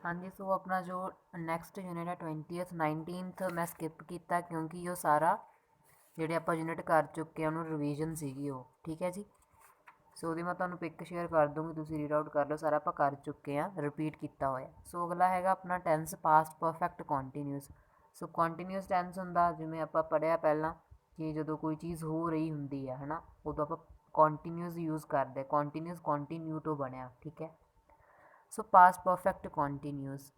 हाँ जी, सो अपना जो नैक्सट यूनिट है 20th 19th मैं स्किप किया क्योंकि वो सारा ਜਿਹੜੇ ਆਪਾਂ ਯੂਨਿਟ ਕਰ ਚੁੱਕੇ ਆ ਉਹਨੂੰ ਰਿਵੀਜ਼ਨ ਸੀਗੀ ਉਹ ਠੀਕ ਹੈ ਜੀ। ਸੋ ਉਹਦੀ ਮੈਂ ਤੁਹਾਨੂੰ ਪਿਕ ਸ਼ੇਅਰ ਕਰ ਦੂੰਗੀ, ਤੁਸੀਂ ਰੀਡ ਆਊਟ ਕਰ ਲਓ। ਸਾਰਾ ਆਪਾਂ ਕਰ ਚੁੱਕੇ ਆ, ਰਿਪੀਟ ਕੀਤਾ ਹੋਇਆ। ਸੋ ਅਗਲਾ ਹੈਗਾ ਆਪਣਾ ਟੈਂਸ ਪਾਸਟ ਪਰਫੈਕਟ ਕੰਟੀਨਿਊਸ। ਸੋ ਕੰਟੀਨਿਊਸ ਟੈਂਸ ਹੁੰਦਾ ਜਿਵੇਂ ਆਪਾਂ ਪੜ੍ਹਿਆ ਪਹਿਲਾਂ ਕਿ ਜਦੋਂ ਕੋਈ ਚੀਜ਼ ਹੋ ਰਹੀ ਹੁੰਦੀ ਹੈ ਨਾ ਉਦੋਂ ਆਪਾਂ ਕੰਟੀਨਿਊਸ ਯੂਜ਼ ਕਰਦੇ। ਕੰਟੀਨਿਊਸ ਕੰਟੀਨਿਊ ਤੋਂ ਬਣਿਆ, ਠੀਕ ਹੈ। So past perfect continuous,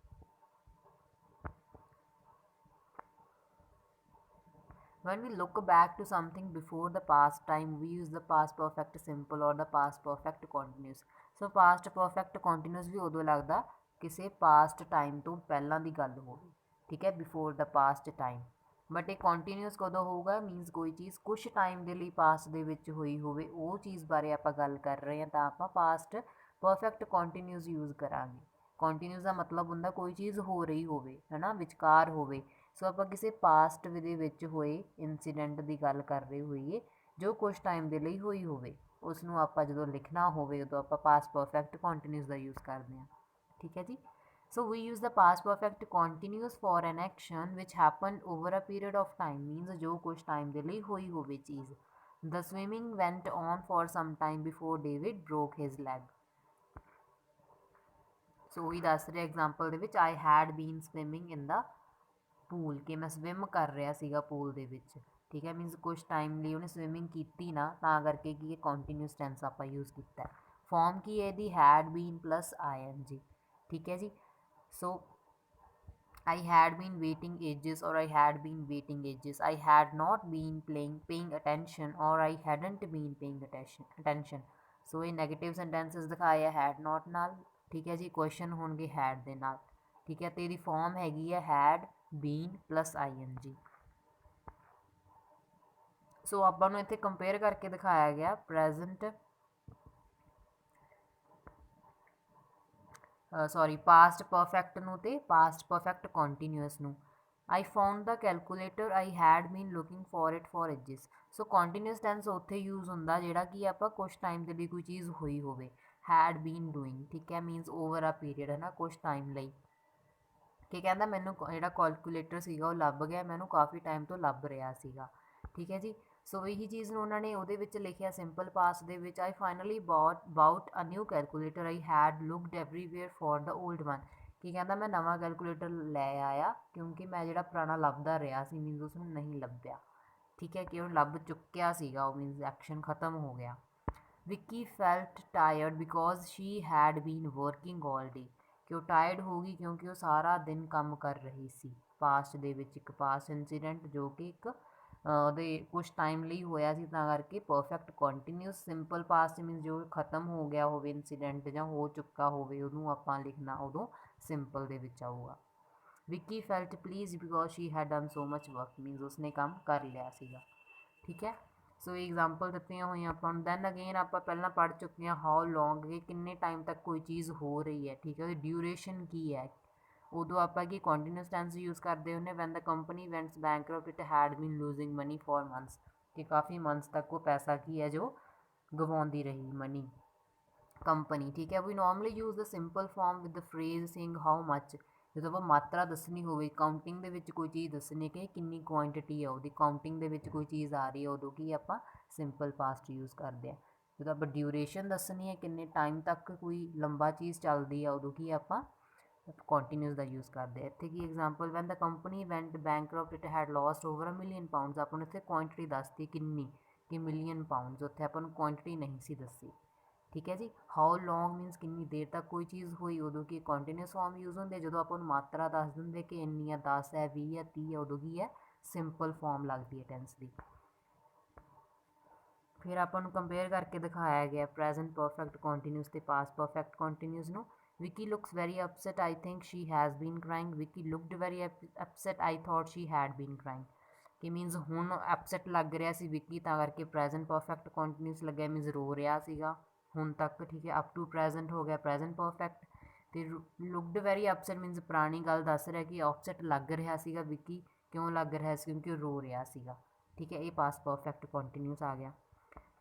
when we look back to something before the past time we use the past perfect simple or the past perfect continuous। so past perfect continuous ਵੀ ਉਦੋਂ ਲੱਗਦਾ ਕਿਸੇ past time ਤੋਂ ਪਹਿਲਾਂ ਦੀ ਗੱਲ ਹੋਵੇ, ਠੀਕ ਹੈ, before the past time। But ਇਹ ਕੰਟੀਨਿਊਸ ਕਦੋਂ ਹੋਊਗਾ, ਮੀਨਸ ਕੋਈ ਚੀਜ਼ ਕੁਛ ਟਾਈਮ ਦੇ ਲਈ ਪਾਸਟ ਦੇ ਵਿੱਚ ਹੋਈ ਹੋਵੇ, ਉਹ ਚੀਜ਼ ਬਾਰੇ ਆਪਾਂ ਗੱਲ ਕਰ ਰਹੇ ਹਾਂ ਤਾਂ ਆਪਾਂ ਪਾਸਟ ਪਰਫੈਕਟ ਕੰਟੀਨਿਊਸ ਯੂਜ਼ ਕਰਾਂਗੇ। ਕੰਟੀਨਿਊਸ ਦਾ ਮਤਲਬ ਹੁੰਦਾ ਕੋਈ ਚੀਜ਼ ਹੋ ਰਹੀ ਹੋਵੇ, ਹੈ ਨਾ, ਵਿਚਕਾਰ ਹੋਵੇ। ਸੋ ਆਪਾਂ ਕਿਸੇ ਪਾਸਟ ਦੇ ਵਿੱਚ ਹੋਏ ਇੰਸੀਡੈਂਟ ਦੀ ਗੱਲ ਕਰ ਰਹੇ ਹੋਈਏ ਜੋ ਕੁਛ ਟਾਈਮ ਦੇ ਲਈ ਹੋਈ ਹੋਵੇ, ਉਸ ਨੂੰ ਆਪਾਂ ਜਦੋਂ ਲਿਖਣਾ ਹੋਵੇ ਉਦੋਂ ਆਪਾਂ ਪਾਸਟ ਪਰਫੈਕਟ ਕੰਟੀਨਿਊਸ ਦਾ ਯੂਜ਼ ਕਰਦੇ ਹਾਂ, ਠੀਕ ਹੈ ਜੀ। So we use the past perfect continuous for an action which happened over a period of time, means ਜੋ ਕੁਛ ਟਾਈਮ ਦੇ ਲਈ ਹੋਈ ਹੋਵੇ ਚੀਜ਼। The swimming went on for some time before David broke his leg। ਸੋ ਉਹੀ ਦੱਸ ਰਿਹਾ ਐਗਜ਼ਾਮਪਲ ਦੇ ਵਿੱਚ I had been swimming in the pool, ਕਿ ਮੈਂ ਸਵਿਮ ਕਰ ਰਿਹਾ ਸੀਗਾ ਪੂਲ ਦੇ ਵਿੱਚ, ਠੀਕ ਹੈ। ਮੀਨਸ ਕੁਛ ਟਾਈਮ ਲਈ ਉਹਨੇ ਸਵਿਮਿੰਗ ਕੀਤੀ ਨਾ, ਤਾਂ ਕਰਕੇ ਕੀ ਇਹ ਕੰਟੀਨਿਊਸ ਟੈਂਸ ਆਪਾਂ ਯੂਜ਼ ਕੀਤਾ। ਫੋਰਮ ਕੀ ਹੈ ਇਹਦੀ, ਹੈਡ ਬੀਨ ਪਲੱਸ ING, ਠੀਕ ਹੈ ਜੀ। ਸੋ I had been waiting ages or I had been waiting ages, I had not been paying attention or I hadn't been paying attention। ਸੋ ਇਹ ਨੈਗੇਟਿਵ ਸੈਂਟੈਂਸਸ ਦਿਖਾਏ had not ਨਾਲ, ਠੀਕ ਹੈ ਜੀ। ਕੁਐਸਚਨ ਹੋਣਗੇ had ਦੇ ਨਾਲ, ਠੀਕ ਹੈ। ਤੇ ਇਹਦੀ ਫੋਰਮ ਹੈਗੀ ਹੈ had been plus ING। ਸੋ ਆਪਾਂ ਨੂੰ ਇੱਥੇ ਕੰਪੇਅਰ ਕਰਕੇ ਦਿਖਾਇਆ ਗਿਆ ਪ੍ਰੈਜ਼ੈਂਟ ਪਾਸਟ ਪਰਫੈਕਟ ਨੂੰ ਤੇ ਪਾਸਟ ਪਰਫੈਕਟ ਕੰਟੀਨਿਊਸ ਨੂੰ। I found the calculator, I had been looking for it for ages। So continuous tense ਉੱਥੇ ਯੂਜ਼ ਹੁੰਦਾ ਜਿਹੜਾ ਕਿ ਆਪਾਂ ਕੁਛ ਟਾਈਮ ਦੇ ਲਈ ਕੋਈ ਚੀਜ਼ ਹੋਈ ਹੋਵੇ। had been doing, ਠੀਕ ਹੈ, ਮੀਨਸ ਓਵਰ ਅ ਪੀਰੀਅਡ, ਹੈ ਨਾ, ਕੁਛ ਟਾਈਮ ਲਈ। ਕਿ ਕਹਿੰਦਾ ਮੈਨੂੰ ਜਿਹੜਾ ਕੈਲਕੂਲੇਟਰ ਸੀਗਾ ਉਹ ਲੱਭ ਗਿਆ, ਮੈਨੂੰ ਕਾਫੀ ਟਾਈਮ ਤੋਂ ਲੱਭ ਰਿਹਾ ਸੀਗਾ, ਠੀਕ ਹੈ ਜੀ। ਸੋ ਇਹੀ ਚੀਜ਼ ਨੂੰ ਉਹਨਾਂ ਨੇ ਉਹਦੇ ਵਿੱਚ ਲਿਖਿਆ ਸਿੰਪਲ ਪਾਸਟ ਦੇ ਵਿੱਚ, I finally bought a new calculator, I had looked everywhere for the old one। ਕੀ ਕਹਿੰਦਾ ਮੈਂ ਨਵਾਂ ਕੈਲਕੂਲੇਟਰ ਲੈ ਆਇਆ ਕਿਉਂਕਿ ਮੈਂ ਜਿਹੜਾ ਪੁਰਾਣਾ ਲੱਭਦਾ ਰਿਹਾ ਸੀ, ਮੀਨਸ ਉਸ ਨੂੰ ਨਹੀਂ ਲੱਭਿਆ, ਠੀਕ ਹੈ, ਕਿ ਉਹ ਲੱਭ ਚੁੱਕਿਆ ਸੀਗਾ, ਉਹ ਮੀਨਸ ਐਕਸ਼ਨ ਖਤਮ ਹੋ ਗਿਆ। Vicky felt tired because she had been working all day, ਕਿ ਉਹ ਟਾਇਰਡ ਹੋ ਗਈ ਕਿਉਂਕਿ ਉਹ ਸਾਰਾ ਦਿਨ ਕੰਮ ਕਰ ਰਹੀ ਸੀ। ਪਾਸਟ ਦੇ ਵਿੱਚ ਇੱਕ ਪਾਸਟ ਇੰਸੀਡੈਂਟ ਜੋ ਕਿ ਇੱਕ ਉਹਦੇ ਕੁਛ ਟਾਈਮ ਲਈ ਹੋਇਆ ਸੀ, ਤਾਂ ਕਰਕੇ perfect continuous. Simple past means ਜੋ ਖਤਮ ਹੋ ਗਿਆ ਹੋਵੇ ਇੰਸੀਡੈਂਟ ਜਾਂ ਹੋ ਚੁੱਕਾ ਹੋਵੇ, ਉਹਨੂੰ ਆਪਾਂ ਲਿਖਣਾ ਉਦੋਂ ਸਿੰਪਲ ਦੇ ਵਿੱਚ ਆਊਗਾ। Vicky felt please because she had done so much work, means ਉਸਨੇ ਕੰਮ ਕਰ ਲਿਆ ਸੀਗਾ, ਠੀਕ ਹੈ। ਸੋ ਇਹ ਐਗਜ਼ਾਮਪਲ ਦਿੱਤੀਆਂ ਹੋਈਆਂ ਆਪਾਂ ਨੂੰ। ਦੈਨ ਅਗੇਨ ਆਪਾਂ ਪਹਿਲਾਂ ਪੜ੍ਹ ਚੁੱਕੇ ਹਾਂ ਹਾਊ ਲੌਂਗ, ਕਿ ਕਿੰਨੇ ਟਾਈਮ ਤੱਕ ਕੋਈ ਚੀਜ਼ ਹੋ ਰਹੀ ਹੈ, ਠੀਕ ਹੈ, ਉਹਦੀ ਡਿਊਰੇਸ਼ਨ ਕੀ ਹੈ। ਉਦੋਂ ਆਪਾਂ ਕੀ ਕੰਟੀਨਿਊਸ ਟੈਂਸ ਯੂਜ਼ ਕਰਦੇ ਹੁੰਦੇ। When the company went bankrupt it had been losing money for months, ਕਿ ਕਾਫੀ ਮੰਥਸ ਤੱਕ ਉਹ ਪੈਸਾ ਕੀ ਹੈ ਜੋ ਗਵਾਉਂਦੀ ਰਹੀ, ਮਨੀ, ਕੰਪਨੀ, ਠੀਕ ਹੈ। We normally use the simple form with the phrase sing how much, ਜਦੋਂ ਆਪਾਂ ਮਾਤਰਾ ਦੱਸਣੀ ਹੋਵੇ, ਕਾਊਂਟਿੰਗ ਦੇ ਵਿੱਚ ਕੋਈ ਚੀਜ਼ ਦੱਸਣੀ ਕਿ ਕਿੰਨੀ ਕੁਆਂਟਿਟੀ ਹੈ ਉਹਦੀ, ਕਾਊਂਟਿੰਗ ਦੇ ਵਿੱਚ ਕੋਈ ਚੀਜ਼ ਆ ਰਹੀ ਹੈ, ਉਦੋਂ ਕੀ ਆਪਾਂ ਸਿੰਪਲ ਪਾਸਟ ਯੂਜ਼ ਕਰਦੇ ਹਾਂ। ਜਦੋਂ ਆਪਾਂ ਡਿਊਰੇਸ਼ਨ ਦੱਸਣੀ ਹੈ, ਕਿੰਨੇ ਟਾਈਮ ਤੱਕ ਕੋਈ ਲੰਬਾ ਚੀਜ਼ ਚੱਲਦੀ ਹੈ, ਉਦੋਂ ਕੀ ਆਪਾਂ ਕੰਟੀਨਿਊਸ ਦਾ ਯੂਜ਼ ਕਰਦੇ। ਇੱਥੇ ਕੀ example, when the company went bankrupt it had lost over $1 million। ਆਪਾਂ ਨੂੰ ਇੱਥੇ ਕੁਆਂਟਿਟੀ ਦੱਸਤੀ ਕਿੰਨੀ, ਕਿ ਮਿਲੀਅਨ ਪਾਊਂਡਸ, ਉੱਥੇ ਆਪਾਂ ਨੂੰ ਕੁਆਂਟਿਟੀ ਨਹੀਂ ਸੀ ਦੱਸੀ, ਠੀਕ ਹੈ ਜੀ। ਹਾਊ ਲੌਂਗ ਮੀਨਸ ਕਿੰਨੀ ਦੇਰ ਤੱਕ ਕੋਈ ਚੀਜ਼ ਹੋਈ, ਉਦੋਂ ਕੀ ਕੰਟੀਨਿਊਸ ਫਾਰਮ ਯੂਜ਼ ਹੁੰਦੇ। ਜਦੋਂ ਆਪਾਂ ਨੂੰ ਮਾਤਰਾ ਦੱਸ ਦਿੰਦੇ ਕਿ ਇੰਨੀ ਆ, 10 ਹੈ, 20 ਹੈ, 30 ਹੈ, ਉਦੋਂ ਕੀ ਹੈ ਸਿੰਪਲ ਫਾਰਮ ਲੱਗਦੀ ਹੈ ਟੈਂਸ ਦੀ। ਫਿਰ ਆਪਾਂ ਨੂੰ ਕੰਪੇਅਰ ਕਰਕੇ ਦਿਖਾਇਆ ਗਿਆ ਪ੍ਰੈਜ਼ੈਂਟ ਪਰਫੈਕਟ ਕੰਟੀਨਿਊਸ ਤੇ ਪਾਸਟ ਪਰਫੈਕਟ ਕੰਟੀਨਿਊਸ ਨੂੰ। Vicky looks very upset, I think she has been crying। Vicky looked very upset, I thought she had been crying। ਕਿ ਮੀਨਸ ਹੁਣ ਅਪਸੈਟ ਲੱਗ ਰਿਹਾ ਸੀ ਵਿੱਕੀ, ਤਾਂ ਕਰਕੇ ਪ੍ਰੈਜ਼ੈਂਟ ਪਰਫੈਕਟ ਕੰਟੀਨਿਊਸ ਲੱਗਿਆ, means ਰੋ ਰਿਹਾ ਸੀਗਾ ਹੁਣ ਤੱਕ, ਠੀਕ ਹੈ। ਅਪ ਟੂ ਪ੍ਰੈਜ਼ੈਂਟ ਹੋ ਗਿਆ ਪ੍ਰੈਜ਼ੈਂਟ ਪਰਫੈਕਟ। ਤੇ ਲੁਕਡ ਵੈਰੀ ਅਪਸੈਟ ਮੀਨਸ ਪੁਰਾਣੀ ਗੱਲ ਦੱਸ ਰਿਹਾ ਕਿ ਅਪਸੈਟ ਲੱਗ ਰਿਹਾ ਸੀਗਾ ਵਿੱਕੀ, ਕਿਉਂ ਲੱਗ ਰਿਹਾ ਸੀ, ਕਿਉਂਕਿ ਉਹ ਰੋ ਰਿਹਾ ਸੀਗਾ, ਠੀਕ ਹੈ। ਇਹ ਪਾਸਟ ਪਰਫੈਕਟ ਕੰਟੀਨਿਊਸ ਆ ਗਿਆ।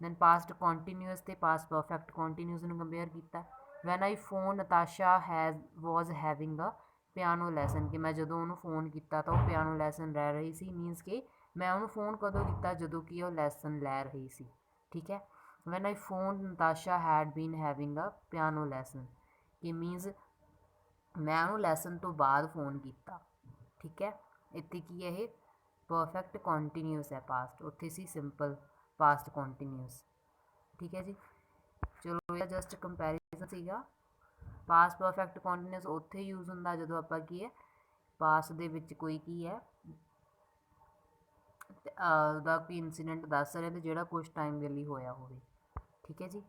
ਦੈਨ ਪਾਸਟ ਕੰਟੀਨਿਊਸ ਤੇ ਪਾਸਟ ਪਰਫੈਕਟ ਕੰਟੀਨਿਊਸ ਨੂੰ ਕੰਪੇਅਰ ਕੀਤਾ। When I phone Natasha was having a piano lesson, ਕਿ ਮੈਂ ਜਦੋਂ ਉਹਨੂੰ ਫ਼ੋਨ ਕੀਤਾ ਤਾਂ ਉਹ ਪਿਆਨੋ ਲੈਸਨ ਲੈ ਰਹੀ ਸੀ, ਮੀਨਸ ਕਿ ਮੈਂ ਉਹਨੂੰ ਫ਼ੋਨ ਕਦੋਂ ਕੀਤਾ, ਜਦੋਂ ਕਿ ਉਹ ਲੈਸਨ ਲੈ ਰਹੀ ਸੀ। ਠੀਕ ਹੈ। When I phone Natasha had been having a piano lesson, ਕਿ ਮੀਨਸ ਮੈਂ ਉਹਨੂੰ ਲੈਸਨ ਤੋਂ ਬਾਅਦ ਫ਼ੋਨ ਕੀਤਾ। ਠੀਕ ਹੈ। ਇੱਥੇ ਕੀ ਹੈ, ਇਹ ਪਰਫੈਕਟ ਕੰਟੀਨਿਊਸ ਹੈ ਪਾਸਟ, ਉੱਥੇ ਸੀ ਸਿੰਪਲ ਪਾਸਟ ਕੰਟੀਨਿਊਸ। ਠੀਕ ਹੈ ਜੀ। ਚਲੋ ਇਹ ਜਸਟ ਕੰਪੈਰੀਜ਼ਨ ਸੀਗਾ। ਪਾਸਟ ਪਰਫੈਕਟ ਕੰਟੀਨਿਊਸ ਉੱਥੇ ਯੂਜ਼ ਹੁੰਦਾ ਜਦੋਂ ਆਪਾਂ ਕੀ ਹੈ, ਪਾਸਟ ਦੇ ਵਿੱਚ ਕੋਈ ਕੀ ਹੈ ਦਾ ਕੋਈ ਇਨਸੀਡੈਂਟ ਦੱਸ ਰਹੇ ਤੇ ਜਿਹੜਾ ਕੁਛ ਟਾਈਮ ਦੇ ਲਈ ਹੋਇਆ ਹੋਵੇ। ਠੀਕ ਹੈ ਜੀ।